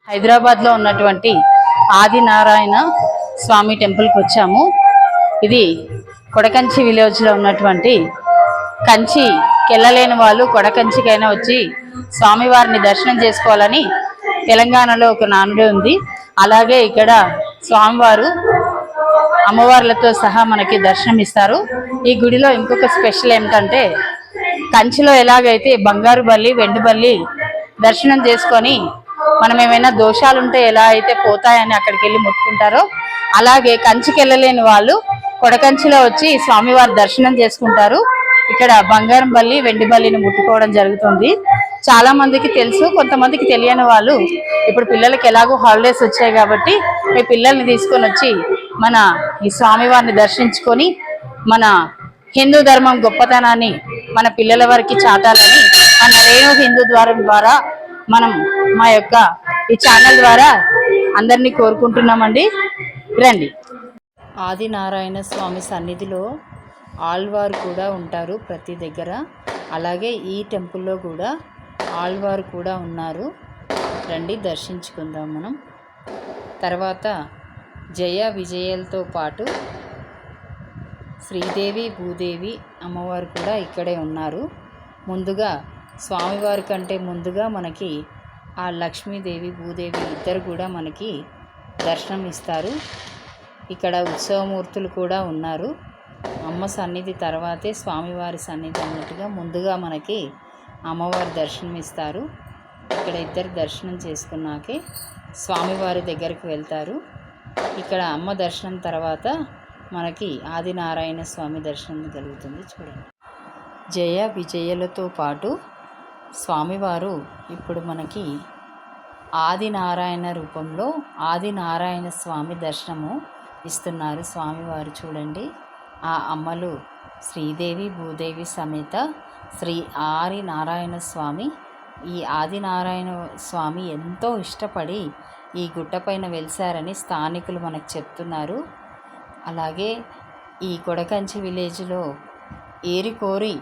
హైదరాబాద్లో ఉన్నటువంటి ఆదినారాయణ స్వామి టెంపుల్కి వచ్చాము. ఇది కొడకంచి విలేజ్లో ఉన్నటువంటి కంచికి వెళ్ళలేని వాళ్ళు కొడకంచికైనా వచ్చి స్వామివారిని దర్శనం చేసుకోవాలని తెలంగాణలో ఒక నానుడి ఉంది. అలాగే ఇక్కడ స్వామివారు అమ్మవార్లతో సహా మనకి దర్శనం ఇస్తారు. ఈ గుడిలో ఇంకొక స్పెషల్ ఏమిటంటే కంచిలో ఎలాగైతే బంగారు బల్లి వెండి బల్లి దర్శనం చేసుకొని మనం ఏమైనా దోషాలుంటే ఎలా అయితే పోతాయని అక్కడికి వెళ్ళి ముట్టుకుంటారో అలాగే కంచికి వెళ్ళలేని వాళ్ళు కొడకంచిలో వచ్చి స్వామివారి దర్శనం చేసుకుంటారు. ఇక్కడ బంగారం బల్లి వెండి బల్లిని ముట్టుకోవడం జరుగుతుంది. చాలా మందికి తెలుసు, కొంతమందికి తెలియని వాళ్ళు ఇప్పుడు పిల్లలకి ఎలాగో హాలిడేస్ వచ్చాయి కాబట్టి మీ పిల్లల్ని తీసుకొని వచ్చి మన ఈ స్వామివారిని దర్శించుకొని మన హిందూ ధర్మం గొప్పతనాన్ని మన పిల్లల వరకు చాటాలని మన రేణు హిందూ ద్వారా మనం మా యొక్క ఈ ఛానల్ ద్వారా అందరినీ కోరుకుంటున్నామండి. రండి. ఆదినారాయణ స్వామి సన్నిధిలో ఆళ్వారు కూడా ఉంటారు ప్రతి దగ్గర. అలాగే ఈ టెంపుల్లో కూడా ఆళ్వారు కూడా ఉన్నారు. రండి దర్శించుకుందాం మనం. తర్వాత జయ విజయలతో పాటు శ్రీదేవి భూదేవి అమ్మవారు కూడా ఇక్కడే ఉన్నారు. ముందుగా స్వామివారి కంటే ముందుగా మనకి ఆ లక్ష్మీదేవి భూదేవి ఇద్దరు కూడా మనకి దర్శనం ఇస్తారు. ఇక్కడ ఉత్సవమూర్తులు కూడా ఉన్నారు. అమ్మ సన్నిధి తర్వాతే స్వామివారి సన్నిధి అన్నట్టుగా ముందుగా మనకి అమ్మవారి దర్శనం ఇస్తారు. ఇక్కడ ఇద్దరు దర్శనం చేసుకున్నాకే స్వామివారి దగ్గరికి వెళ్తారు. ఇక్కడ అమ్మ దర్శనం తర్వాత మనకి ఆదినారాయణ స్వామి దర్శనం కలుగుతుంది. చూడండి. జయ విజయలతో పాటు స్వామివారు ఇప్పుడు మనకి ఆదినారాయణ రూపంలో ఆదినారాయణ స్వామి దర్శనము ఇస్తున్నారు. స్వామివారు చూడండి. ఆ అమ్మలు శ్రీదేవి భూదేవి సమేత శ్రీ ఆదినారాయణ స్వామి. ఈ ఆదినారాయణ స్వామి ఎంతో ఇష్టపడి ఈ గుట్టపైన వెలిసారని స్థానికులు మనకు చెప్తున్నారు. అలాగే ఈ కొడకంచి విలేజ్లో ఏరికోరి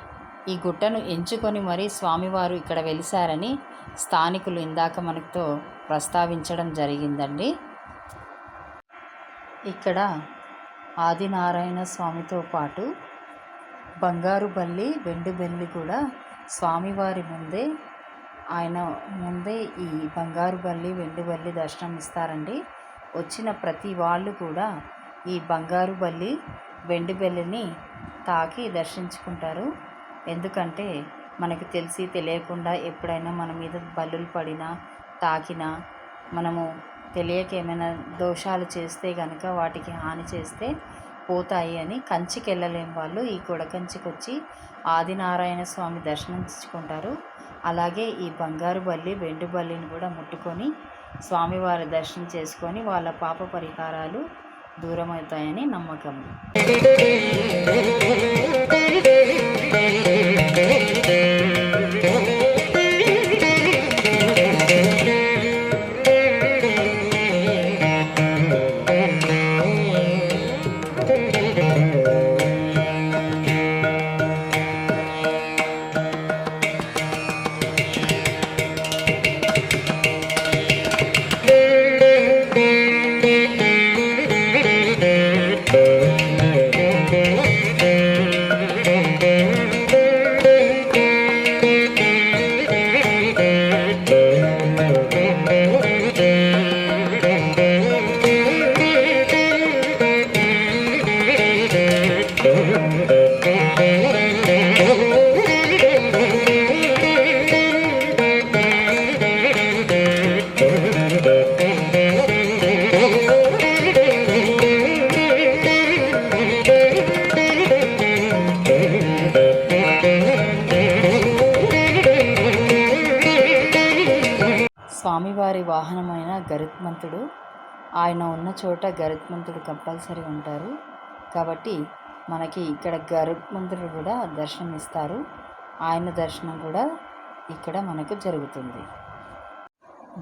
ఈ గుట్టను ఎంచుకొని మరీ స్వామివారు ఇక్కడ వెలిసారని స్థానికులు ఇందాక మనతో ప్రస్తావించడం జరిగిందండి. ఇక్కడ ఆదినారాయణ స్వామితో పాటు బంగారు బల్లి వెండి బల్లి కూడా స్వామివారి ముందే ఆయన ముందే ఈ బంగారు బల్లి వెండి బల్లి దర్శనం ఇస్తారండి. వచ్చిన ప్రతి వాళ్ళు కూడా ఈ బంగారు బల్లి వెండి బల్లిని తాకి దర్శించుకుంటారు. ఎందుకంటే మనకు తెలిసి తెలియకుండా ఎప్పుడైనా మన మీద బల్లులు పడినా తాకినా మనము తెలియక ఏమైనా దోషాలు చేస్తే కనుక వాటికి హాని చేస్తే పోతాయి అని కంచికి వెళ్ళలేని వాళ్ళు ఈ కొడకంచికి వచ్చి ఆదినారాయణ స్వామి దర్శించుకుంటారు. అలాగే ఈ బంగారు బల్లి వెండి బల్లిని కూడా ముట్టుకొని స్వామివారి దర్శనం చేసుకొని వాళ్ళ పాప పరిహారాలు దూరమవుతాయని నమ్మకం. స్వామివారి వాహనమైన గరుత్మంతుడు. ఆయన ఉన్న చోట గరుత్మంతుడు కంపల్సరీ ఉంటారు. కాబట్టి మనకి ఇక్కడ గరుత్మంతుడు కూడా దర్శనం ఇస్తారు. ఆయన దర్శనం కూడా ఇక్కడ మనకు జరుగుతుంది.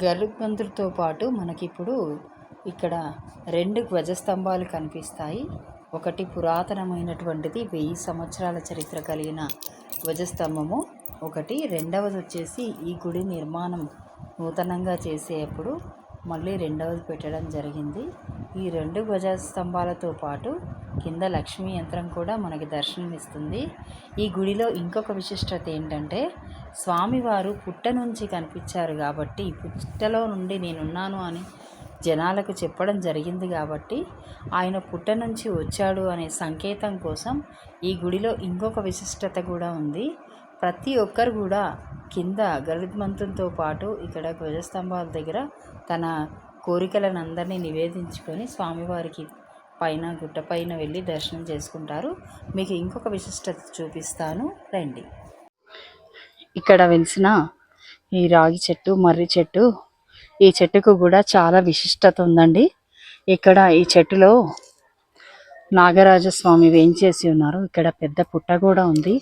గరుత్మంతుడితో పాటు మనకిప్పుడు ఇక్కడ 2 ధ్వజస్తంభాలు కనిపిస్తాయి. ఒకటి పురాతనమైనటువంటిది 1000 సంవత్సరాల చరిత్ర కలిగిన ధ్వజస్తంభము ఒకటి. రెండవది వచ్చేసి ఈ గుడి నిర్మాణం నూతనంగా చేసేటప్పుడు మళ్ళీ రెండవది పెట్టడం జరిగింది. ఈ 2 ధ్వజస్తంభాలతో పాటు కింద లక్ష్మీ యంత్రం కూడా మనకి దర్శనం ఇస్తుంది. ఈ గుడిలో ఇంకొక విశిష్టత ఏంటంటే స్వామివారు పుట్ట నుంచి కనిపించారు కాబట్టి, పుట్టలో నుండి నేనున్నాను అని జనాలకు చెప్పడం జరిగింది కాబట్టి ఆయన పుట్ట నుంచి వచ్చాడు అనే సంకేతం కోసం ఈ గుడిలో ఇంకొక విశిష్టత కూడా ఉంది. ప్రతి ఒక్కరు కూడా కింద గరుత్మంతునితో పాటు ఇక్కడ ధ్వజస్తంభాల దగ్గర తన కోరికలను అందరినీ నివేదించుకొని స్వామివారికి పైన గుట్టపైన వెళ్ళి దర్శనం చేసుకుంటారు. మీకు ఇంకొక విశిష్టత చూపిస్తాను రండి. ఇక్కడ వెలిసిన ఈ రాగి చెట్టు, మర్రి చెట్టు, ఈ చెట్టుకు కూడా చాలా విశిష్టత ఉందండి. ఇక్కడ ఈ చెట్టులో నాగరాజస్వామి వేంచేసి ఉన్నారు. ఇక్కడ పెద్ద పుట్ట కూడా ఉంది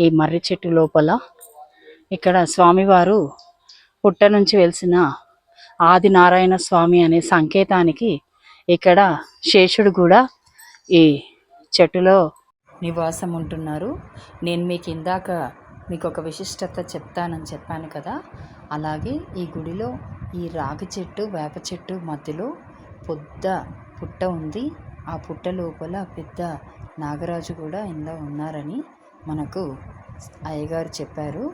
ఈ మర్రి చెట్టు లోపల. ఇక్కడ స్వామివారు పుట్ట నుంచి వెలిసిన ఆదినారాయణ స్వామి అనే సంకేతానికి ఇక్కడ శేషుడు కూడా ఈ చెట్టులో నివాసం ఉంటున్నారు. నేను మీకు ఇందాక ఒక విశిష్టత చెప్తానని చెప్పాను కదా, అలాగే ఈ గుడిలో ఈ రాగి చెట్టు, వేప చెట్టు మధ్యలో పెద్ద పుట్ట ఉంది. ఆ పుట్ట లోపల పెద్ద నాగరాజు కూడా ఇందులో ఉన్నారని మనకు అయ్యగారు చెప్పారు.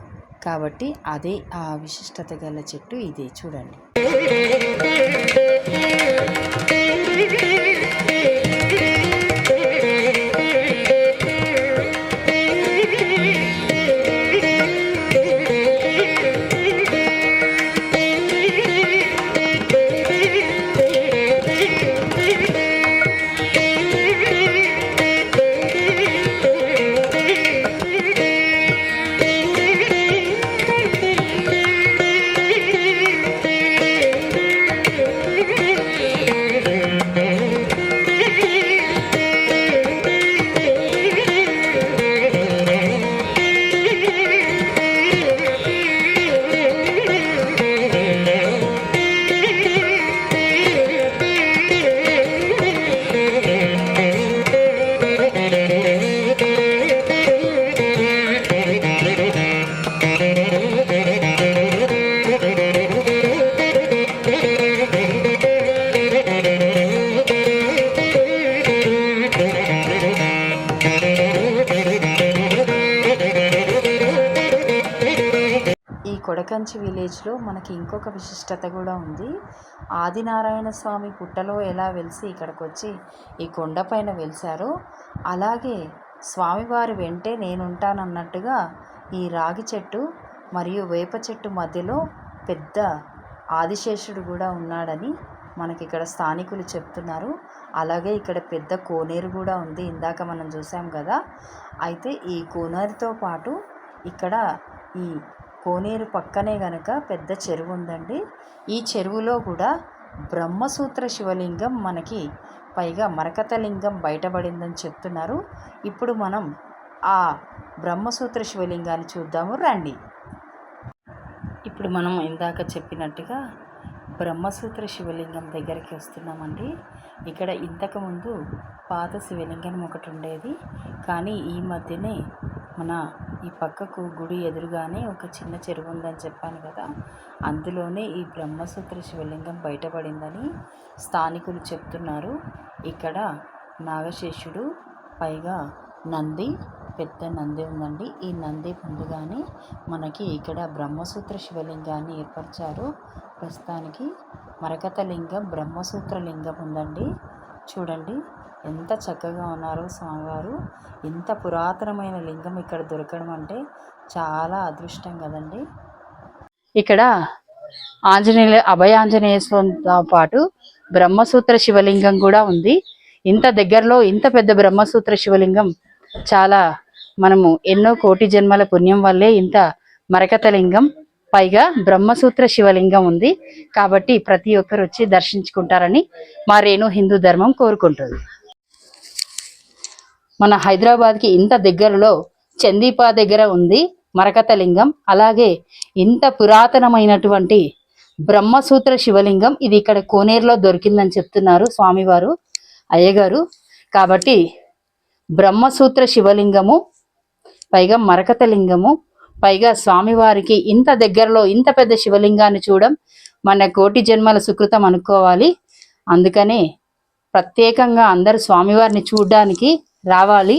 కాబట్టి అదే ఆ విశిష్టత గల చెట్టు ఇదే చూడండి. కొడకంచి విలేజ్లో మనకి ఇంకొక విశిష్టత కూడా ఉంది. ఆదినారాయణ స్వామి పుట్టలో ఎలా వెలిసి ఇక్కడికి వచ్చి ఈ కొండపైన వెలిసారో, అలాగే స్వామివారి వెంటే నేనుంటానన్నట్టుగా ఈ రాగి చెట్టు మరియు వేప చెట్టు మధ్యలో పెద్ద ఆదిశేషుడు కూడా ఉన్నాడని మనకి ఇక్కడ స్థానికులు చెప్తున్నారు. అలాగే ఇక్కడ పెద్ద కోనేరు కూడా ఉంది, ఇందాక మనం చూసాం కదా. అయితే ఈ కోనేరుతో పాటు ఇక్కడ ఈ కోనేరు పక్కనే గనక పెద్ద చెరువు ఉందండి. ఈ చెరువులో కూడా బ్రహ్మసూత్ర శివలింగం మనకి పైగా మరకత లింగం బయటపడిందని చెప్తున్నారు. ఇప్పుడు మనం ఆ బ్రహ్మసూత్ర శివలింగాన్ని చూద్దాము రండి. ఇప్పుడు మనం ఇందాక చెప్పినట్టుగా బ్రహ్మసూత్ర శివలింగం దగ్గరికి వస్తున్నామండి. ఇక్కడ ఇంతకుముందు పాత శివలింగం ఒకటి ఉండేది, కానీ ఈ మధ్యనే మన ఈ పక్కకు గుడి ఎదురుగానే ఒక చిన్న చెరువు ఉందని చెప్పాను కదా, అందులోనే ఈ బ్రహ్మసూత్ర శివలింగం బయటపడిందని స్థానికులు చెప్తున్నారు. ఇక్కడ నాగశేషుడు పైగా నంది, పెద్ద నంది ఉందండి. ఈ నంది ముందుగానే మనకి ఇక్కడ బ్రహ్మసూత్ర శివలింగాన్ని ఏర్పరిచారు. ప్రస్తుతానికి మరకత లింగం, బ్రహ్మసూత్ర లింగం ఉందండి. చూడండి ఎంత చక్కగా ఉన్నారో స్వామివారు. ఇంత పురాతనమైన లింగం ఇక్కడ దొరకడం అంటే చాలా అదృష్టం కదండి. ఇక్కడ అభయాంజనేయ స్వామితో పాటు బ్రహ్మసూత్ర శివలింగం కూడా ఉంది. ఇంత దగ్గరలో ఇంత పెద్ద బ్రహ్మసూత్ర శివలింగం చాలా మనము ఎన్నో కోటి జన్మల పుణ్యం వల్లే ఇంత మరకత లింగం పైగా బ్రహ్మసూత్ర శివలింగం ఉంది. కాబట్టి ప్రతి ఒక్కరు వచ్చి దర్శించుకుంటారని మా రేణు హిందూ ధర్మం కోరుకుంటుంది. మన హైదరాబాద్కి ఇంత దగ్గరలో చందీపా దగ్గర ఉంది మరకత లింగం. అలాగే ఇంత పురాతనమైనటువంటి బ్రహ్మసూత్ర శివలింగం ఇది ఇక్కడ కోనేరులో దొరికిందని చెప్తున్నారు స్వామివారు అయ్యగారు. కాబట్టి బ్రహ్మసూత్ర శివలింగము, పైగా మరకత లింగము, పైగా స్వామివారికి ఇంత దగ్గరలో ఇంత పెద్ద శివలింగాన్ని చూడడం మన కోటి జన్మల సుకృతం అనుకోవాలి. అందుకనే ప్రత్యేకంగా అందరు స్వామివారిని చూడడానికి రావాలి.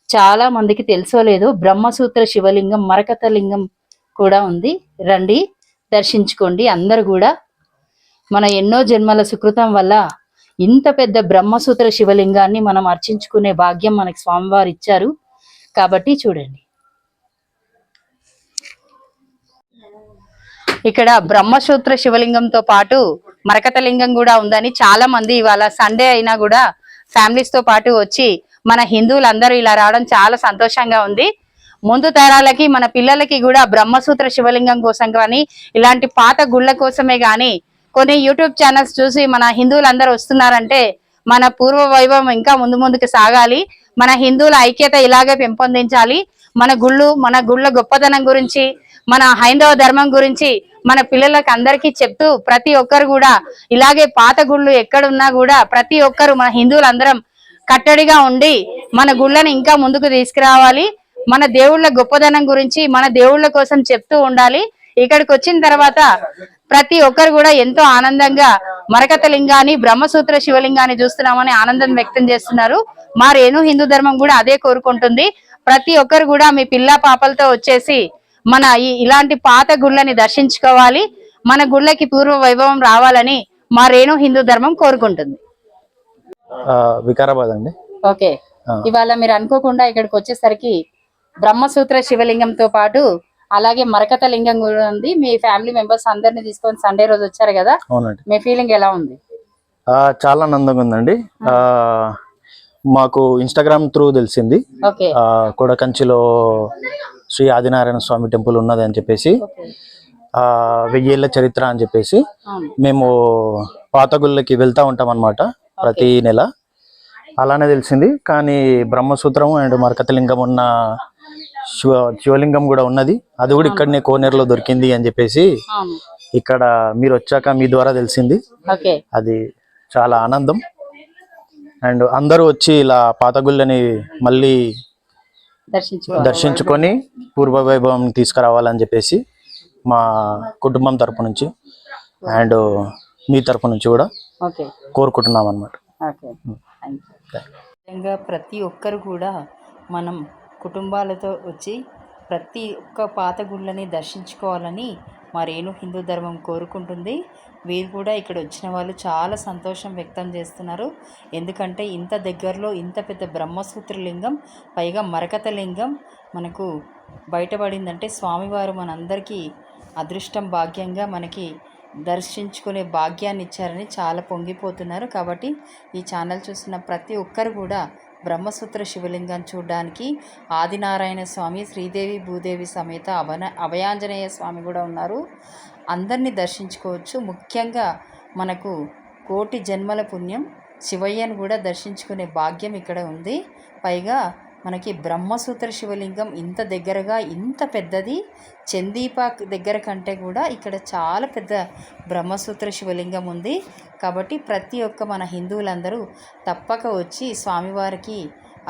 చాలా మందికి తెలుసో లేదో బ్రహ్మసూత్ర శివలింగం మరకత లింగం కూడా ఉంది. రండి, దర్శించుకోండి. అందరు కూడా మన ఎన్నో జన్మల సుకృతం వల్ల ఇంత పెద్ద బ్రహ్మసూత్ర శివలింగాన్ని మనం అర్చించుకునే భాగ్యం మనకి స్వామివారు ఇచ్చారు. కాబట్టి చూడండి, ఇక్కడ బ్రహ్మసూత్ర శివలింగంతో పాటు మరకత లింగం కూడా ఉందని చాలా మంది ఇవాళ సండే అయినా కూడా ఫ్యామిలీస్ తో పాటు వచ్చి మన హిందువులందరూ ఇలా రావడం చాలా సంతోషంగా ఉంది. ముందు తరాలకి మన పిల్లలకి కూడా బ్రహ్మసూత్ర శివలింగం కోసం కానీ ఇలాంటి పాత గుళ్ళ కోసమే కానీ కొన్ని యూట్యూబ్ ఛానల్స్ చూసి మన హిందువులందరూ వస్తున్నారంటే మన పూర్వ వైభవం ఇంకా ముందుకు సాగాలి. మన హిందువుల ఐక్యత ఇలాగే పెంపొందించాలి. మన గుళ్ళ గొప్పతనం గురించి, మన హైందవ ధర్మం గురించి మన పిల్లలకు అందరికీ చెప్తూ ప్రతి ఒక్కరు కూడా ఇలాగే పాత గుళ్ళు ఎక్కడున్నా కూడా ప్రతి ఒక్కరు మన హిందువులందరం కట్టడిగా ఉండి మన గుళ్ళని ఇంకా ముందుకు తీసుకురావాలి. మన దేవుళ్ళ గొప్పదనం గురించి మన దేవుళ్ళ కోసం చెప్తూ ఉండాలి. ఇక్కడికి వచ్చిన తర్వాత ప్రతి ఒక్కరు కూడా ఎంతో ఆనందంగా మరకత లింగాన్ని బ్రహ్మసూత్ర శివలింగాన్ని చూస్తున్నామని ఆనందం వ్యక్తం చేస్తున్నారు. మా రేణు హిందూ ధర్మం కూడా అదే కోరుకుంటుంది. ప్రతి ఒక్కరు కూడా మీ పిల్ల పాపలతో వచ్చేసి మన ఇలాంటి పాత గుళ్ళని దర్శించుకోవాలి. మన గుళ్ళకి పూర్వ వైభవం రావాలని మా రేణు హిందూ ధర్మం కోరుకుంటుంది. వికారాబాద్ అండి. ఓకే, ఇవాళ మీరు అనుకోకుండా ఇక్కడికి వచ్చేసరికి బ్రహ్మసూత్ర శివలింగంతో పాటు అలాగే మరకత లింగం కూడా ఉంది. మీ ఫ్యామిలీ మెంబర్స్ అందరిని తీసుకొని సండే రోజు వచ్చారు కదా, అవునండి. మీ ఫీలింగ్ ఎలా ఉంది? చాలా ఆనందంగా ఉందండి. మాకు ఇన్స్టాగ్రామ్ త్రూ తెలిసింది కొడకంచిలో శ్రీ ఆదినారాయణ స్వామి టెంపుల్ ఉన్నది అని చెప్పేసి, 1000 ఏళ్ల చరిత్ర అని చెప్పేసి మేము పాత గుళ్ళకి వెళ్తా ఉంటాం అన్నమాట ప్రతి నెల. అలానే తెలిసింది. కానీ బ్రహ్మసూత్రం అండ్ మరకతలింగం ఉన్న శివలింగం కూడా ఉన్నది. అది కూడా ఇక్కడనే కోనేరులో దొరికింది అని చెప్పేసి ఇక్కడ మీరు వచ్చాక మీ ద్వారా తెలిసింది. అది చాలా ఆనందం. అండ్ అందరూ వచ్చి ఇలా పాత గుళ్ళని మళ్ళీ దర్శించుకొని పూర్వ వైభవం తీసుకురావాలని చెప్పేసి మా కుటుంబం తరపు నుంచి అండ్ మీ తరపు నుంచి కూడా కోరుకుంటున్నాం అన్నమాట. ప్రతి ఒక్కరు కూడా మనం కుటుంబాలతో వచ్చి ప్రతి ఒక్క పాత గుళ్ళని దర్శించుకోవాలని మా రేణు హిందూ ధర్మం కోరుకుంటుంది. వీరు కూడా ఇక్కడ వచ్చిన వాళ్ళు చాలా సంతోషం వ్యక్తం చేస్తున్నారు. ఎందుకంటే ఇంత దగ్గరలో ఇంత పెద్ద బ్రహ్మసూత్ర లింగం, పైగా మరకత లింగం మనకు బయటపడిందంటే స్వామివారు మనందరికీ అదృష్టం భాగ్యంగా మనకి దర్శించుకునే భాగ్యాన్ని ఇచ్చారని చాలా పొంగిపోతున్నారు. కాబట్టి ఈ ఛానల్ చూసిన ప్రతి ఒక్కరు కూడా బ్రహ్మసూత్ర శివలింగాన్ని చూడడానికి ఆదినారాయణ స్వామి, శ్రీదేవి భూదేవి సమేత అభయాంజనేయ స్వామి కూడా ఉన్నారు. అందరినీ దర్శించుకోవచ్చు. ముఖ్యంగా మనకు కోటి జన్మల పుణ్యం శివయ్యను కూడా దర్శించుకునే భాగ్యం ఇక్కడ ఉంది. పైగా మనకి బ్రహ్మసూత్ర శివలింగం ఇంత దగ్గరగా, ఇంత పెద్దది, చందీపాక్ దగ్గర కంటే కూడా ఇక్కడ చాలా పెద్ద బ్రహ్మసూత్ర శివలింగం ఉంది. కాబట్టి ప్రతి ఒక్క మన హిందువులందరూ తప్పక వచ్చి స్వామివారికి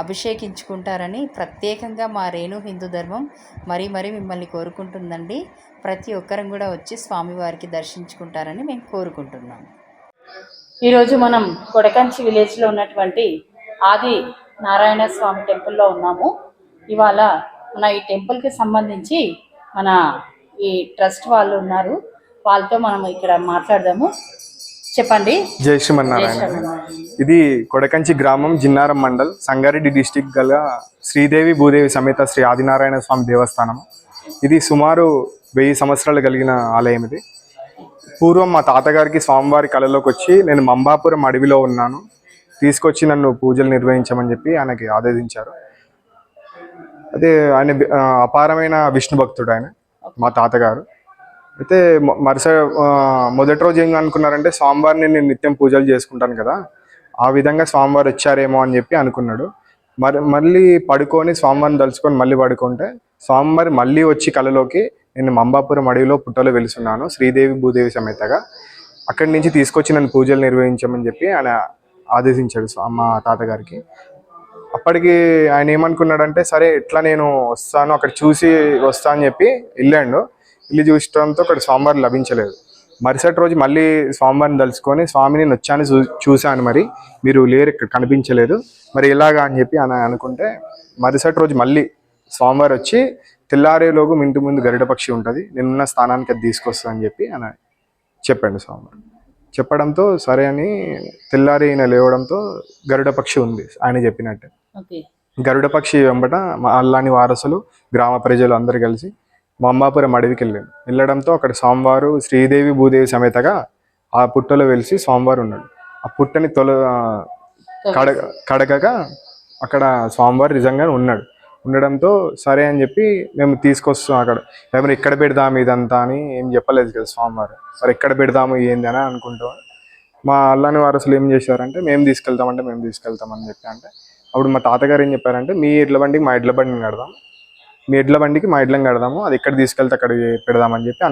అభిషేకించుకుంటారని ప్రత్యేకంగా మా రేణు హిందూ ధర్మం మరీ మిమ్మల్ని కోరుకుంటుందండి. ప్రతి ఒక్కరం కూడా వచ్చి స్వామివారికి దర్శించుకుంటారని మేము కోరుకుంటున్నాం. ఈరోజు మనం కొడకంచి విలేజ్లో ఉన్నటువంటి ఆది నారాయణ స్వామి టెంపుల్లో ఉన్నాము. ఇవాళ మన ఈ టెంపుల్కి సంబంధించి మన ఈ ట్రస్ట్ వాళ్ళు ఉన్నారు, వాళ్ళతో మనం ఇక్కడ మాట్లాడదాము. చెప్పండి. జై శ్రీమన్నారాయణ. ఇది కొడకంచి గ్రామం, జిన్నారం మండల్, సంగారెడ్డి డిస్టిక్ గల శ్రీదేవి భూదేవి సమేత శ్రీ ఆదినారాయణ స్వామి దేవస్థానం. ఇది సుమారు 1000 సంవత్సరాలు కలిగిన ఆలయం. ఇది పూర్వం మా తాతగారికి స్వామివారి కళలోకి వచ్చి నేను మంబాపురం అడవిలో ఉన్నాను, తీసుకొచ్చి నన్ను పూజలు నిర్వహించమని చెప్పి ఆయనకి ఆదేశించారు. అదే ఆయన అపారమైన విష్ణు భక్తుడు. ఆయన మా తాతగారు అయితే మొదటి రోజు ఏం అనుకున్నారంటే స్వామివారిని నేను నిత్యం పూజలు చేసుకుంటాను కదా, ఆ విధంగా స్వామివారు వచ్చారేమో అని చెప్పి అనుకున్నాడు. మళ్ళీ పడుకొని స్వామివారిని తలుచుకొని మళ్ళీ పడుకుంటే స్వామివారి మళ్ళీ వచ్చి కలలోకి, నేను మంబాపురం అడవిలో పుట్టలో వెలుసున్నాను శ్రీదేవి భూదేవి సమేతగా, అక్కడి నుంచి తీసుకొచ్చి నన్ను పూజలు నిర్వహించమని చెప్పి ఆయన ఆదేశించాడు మా తాతగారికి. అప్పటికి ఆయన ఏమనుకున్నాడంటే సరే ఎట్లా నేను వస్తాను అక్కడ చూసి వస్తా అని చెప్పి వెళ్ళాడు. వెళ్ళి చూసడంతో అక్కడ స్వామివారు లభించలేదు. మరుసటి రోజు మళ్ళీ స్వామివారిని తలుచుకొని స్వామి నేను వచ్చాను చూశాను, మరి మీరు లేరు ఇక్కడ కనిపించలేదు, మరి ఎలాగా అని చెప్పి అని అనుకుంటే మరుసటి రోజు మళ్ళీ స్వామివారు వచ్చి తెల్లారేలోగు మీ ఇంటి ముందు గరుడ పక్షి ఉంటుంది, నిన్న స్థానానికి అది తీసుకొస్తా అని చెప్పి అని చెప్పండి స్వామివారు. చెప్పడంతో సరే అని తెల్లారి ఈయన లేవడంతో గరుడ పక్షి ఉంది ఆయన చెప్పినట్టే. గరుడ పక్షి వెంబట మా అల్లాని వారసులు గ్రామ ప్రజలు అందరు కలిసి మంబాపురం అడవికి వెళ్ళడంతో అక్కడ స్వామివారు శ్రీదేవి భూదేవి సమేతగా ఆ పుట్టలో వెలిసి స్వామివారు ఉన్నాడు. ఆ పుట్టని కడగగా అక్కడ స్వామివారు నిజంగా ఉండడంతో సరే అని చెప్పి మేము తీసుకొస్తాం. అక్కడ ఎవరు ఎక్కడ పెడదాము ఇదంతా అని ఏం చెప్పలేదు కదా స్వామివారు. సరే ఎక్కడ పెడదాము ఏంది అని అనుకుంటాం. మా అల్లాని వారసులు ఏం చేశారంటే మేము తీసుకెళ్తామని చెప్పి అంటే అప్పుడు మా తాతగారు ఏం చెప్పారంటే మీ ఎడ్ల బండికి మా ఎడ్ల బండిని కడదాం, మీ ఎడ్ల బండికి మా ఎడ్లను కడదాము, అది ఎక్కడ తీసుకెళ్తే అక్కడ పెడదామని చెప్పి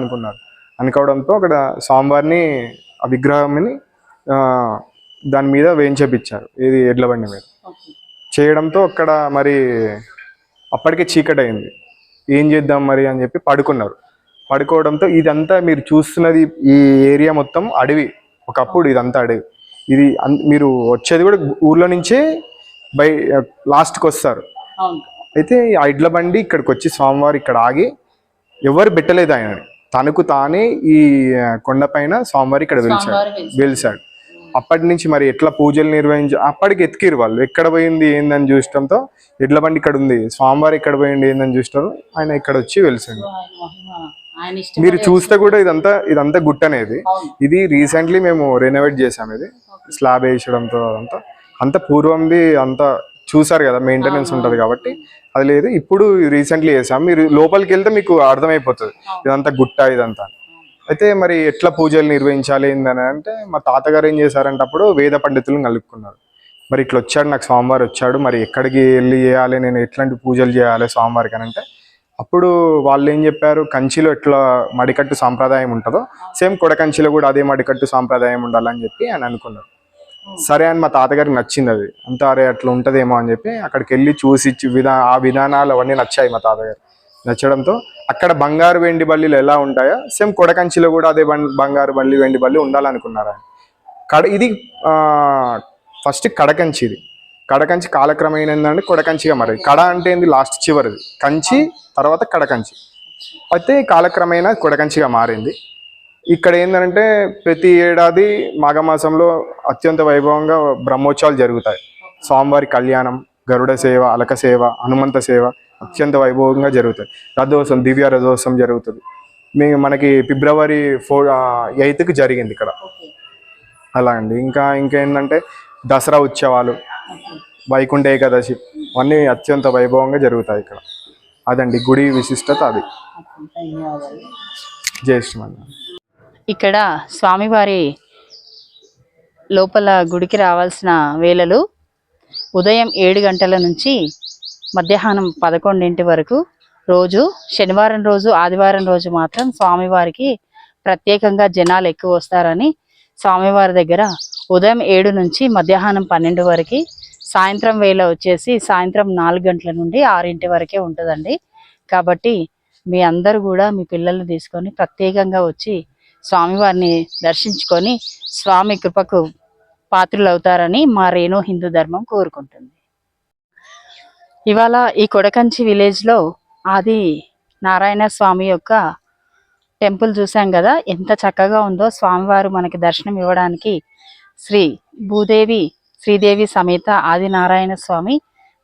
అనుకోవడంతో అక్కడ స్వామివారిని ఆ విగ్రహాన్ని దాని మీద వేయించేపించారు, ఇది ఎడ్ల బండి మీద చేయడంతో అక్కడ మరి అప్పటికే చీకటి అయింది. ఏం చేద్దాం మరి అని చెప్పి పడుకోవడంతో ఇదంతా మీరు చూస్తున్నది ఈ ఏరియా మొత్తం అడవి, ఒకప్పుడు ఇదంతా అడవి. ఇది మీరు వచ్చేది కూడా ఊర్లో నుంచే లాస్ట్కి వస్తారు. అయితే ఆ ఎడ్ల బండి ఇక్కడికి వచ్చి స్వామివారు ఇక్కడ ఆగి ఎవరు పెట్టలేదు ఆయనని, తనకు తానే ఈ కొండపైన స్వామివారు ఇక్కడ వెలిసాడు. అప్పటి నుంచి మరి ఎట్లా పూజలు అప్పటికి ఎతికిరు వాళ్ళు ఎక్కడ పోయింది ఏందని చూసడంతో ఎడ్ల బండి ఇక్కడ ఉంది, స్వామివారు ఎక్కడ పోయింది ఏందని చూస్తారు, ఆయన ఇక్కడ వచ్చి వెలిసాడు. మీరు చూస్తే కూడా ఇదంతా గుట్ట అనేది, ఇది రీసెంట్లీ మేము రెనోవేట్ చేసాం. ఇది స్లాబ్ వేసడంతో అంత పూర్వంది అంతా చూసారు కదా, మెయింటెనెన్స్ ఉంటుంది కాబట్టి అది లేదు. ఇప్పుడు రీసెంట్లీ చేసాం, మీరు లోపలికి వెళ్తే మీకు అర్థమైపోతుంది ఇదంతా గుట్ట ఇదంతా. అయితే మరి ఎట్లా పూజలు నిర్వహించాలి ఏందని అంటే మా తాతగారు ఏం చేశారంటే అప్పుడు వేద పండితులను కలుపుకున్నారు. మరి ఇట్లా వచ్చాడు, నాకు స్వామివారు వచ్చాడు, మరి ఎక్కడికి వెళ్ళి చేయాలి, నేను ఎట్లాంటి పూజలు చేయాలి స్వామివారికి అని అంటే అప్పుడు వాళ్ళు ఏం చెప్పారు, కంచిలో ఎట్లా మడికట్టు సాంప్రదాయం ఉంటుందో సేమ్ కొడకంచిలో కూడా అదే మడికట్టు సాంప్రదాయం ఉండాలని చెప్పి ఆయన అనుకున్నారు. సరే అని మా తాతగారికి నచ్చింది అది అంతా, అరే అట్లా ఉంటుందేమో అని చెప్పి అక్కడికి వెళ్ళి చూసి ఆ విధానాలు అవన్నీ నచ్చాయి మా తాతగారు. నచ్చడంతో అక్కడ బంగారు వెండి బల్లీలు ఎలా ఉంటాయో సేమ్ కొడకంచిలో కూడా అదే బంగారు బల్లి వెండి బల్లి ఉండాలనుకున్నారు ఆయన. ఇది ఫస్ట్ కడకంచి, ఇది కడకంచి కాలక్రమేణా ఏంటంటే కొడకంచిగా మారింది. కడ అంటే ఏంది లాస్ట్ చివరిది, కంచి తర్వాత కడకంచి. అయితే కాలక్రమేణా కొడకంచిగా మారింది. ఇక్కడ ఏంటంటే ప్రతి ఏడాది మాఘమాసంలో అత్యంత వైభవంగా బ్రహ్మోత్సవాలు జరుగుతాయి. స్వామివారి కళ్యాణం, గరుడ సేవ, అలక సేవ, హనుమంత సేవ అత్యంత వైభవంగా జరుగుతాయి. రథోత్సవం, దివ్య రథోత్సవం జరుగుతుంది. మనకి ఫిబ్రవరి 8కి జరిగింది ఇక్కడ. అలా అండి. ఇంకేంటంటే దసరా ఉత్సవాలు, వైకుంఠ ఏకాదశి అన్నీ అత్యంత వైభవంగా జరుగుతాయి ఇక్కడ. అదండి గుడి విశిష్టత, అది. జై శ్రీమన్. ఇక్కడ స్వామివారి లోపల గుడికి రావాల్సిన వేళలు ఉదయం 7 గంటల నుంచి మధ్యాహ్నం 11 వరకు, రోజు శనివారం రోజు ఆదివారం రోజు మాత్రం స్వామివారికి ప్రత్యేకంగా జనాలు ఎక్కువ వస్తారని స్వామివారి దగ్గర ఉదయం 7 నుంచి మధ్యాహ్నం 12 వరకు, సాయంత్రం వేళ వచ్చేసి సాయంత్రం 4 గంటల నుండి 6 వరకే ఉంటుందండి. కాబట్టి మీ అందరూ కూడా మీ పిల్లల్ని తీసుకొని ప్రత్యేకంగా వచ్చి స్వామివారిని దర్శించుకొని స్వామి కృపకు పాత్రులు అవుతారని మా రేణు హిందూ ధర్మం కోరుకుంటుంది. ఇవాళ ఈ కొడకంచి విలేజ్లో ఆది నారాయణ స్వామి యొక్క టెంపుల్ చూసాం కదా, ఎంత చక్కగా ఉందో. స్వామివారు మనకి దర్శనం ఇవ్వడానికి శ్రీదేవి సమేత ఆది నారాయణ స్వామి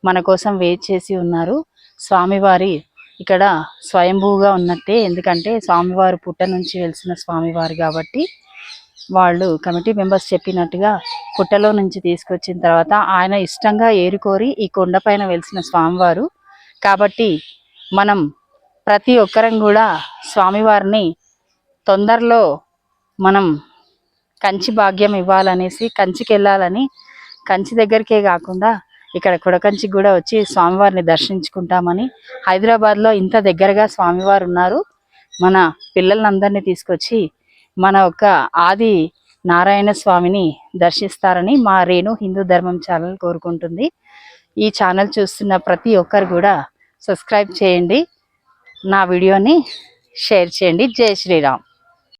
మన కోసం వెయిట్ చేసి ఉన్నారు. స్వామివారి ఇక్కడ స్వయంభూగా ఉన్నట్టే, ఎందుకంటే స్వామివారు పుట్ట నుంచి వెలిసిన స్వామివారు కాబట్టి వాళ్ళు కమిటీ మెంబర్స్ చెప్పినట్టుగా పుట్టలో నుంచి తీసుకొచ్చిన తర్వాత ఆయన ఇష్టంగా ఏరుకోరి ఈ కొండపైన వెలిసిన స్వామివారు కాబట్టి మనం ప్రతి ఒక్కరం కూడా స్వామివారిని తొందరలో మనం కంచి భాగ్యం ఇవ్వాలనేసి కంచికి వెళ్ళాలని కంచి దగ్గరికే కాకుండా ఇక్కడ కొడకంచికి కూడా వచ్చి స్వామివారిని దర్శించుకుంటామని, హైదరాబాద్లో ఇంత దగ్గరగా స్వామివారు ఉన్నారు, మన పిల్లలందరినీ తీసుకొచ్చి మన యొక్క ఆది నారాయణ స్వామిని దర్శిస్తారని మా రేణు హిందూ ధర్మం ఛానల్ కోరుకుంటుంది. ఈ ఛానల్ చూస్తున్న ప్రతి ఒక్కరు కూడా సబ్స్క్రైబ్ చేయండి, నా వీడియోని షేర్ చేయండి. జై శ్రీరామ్.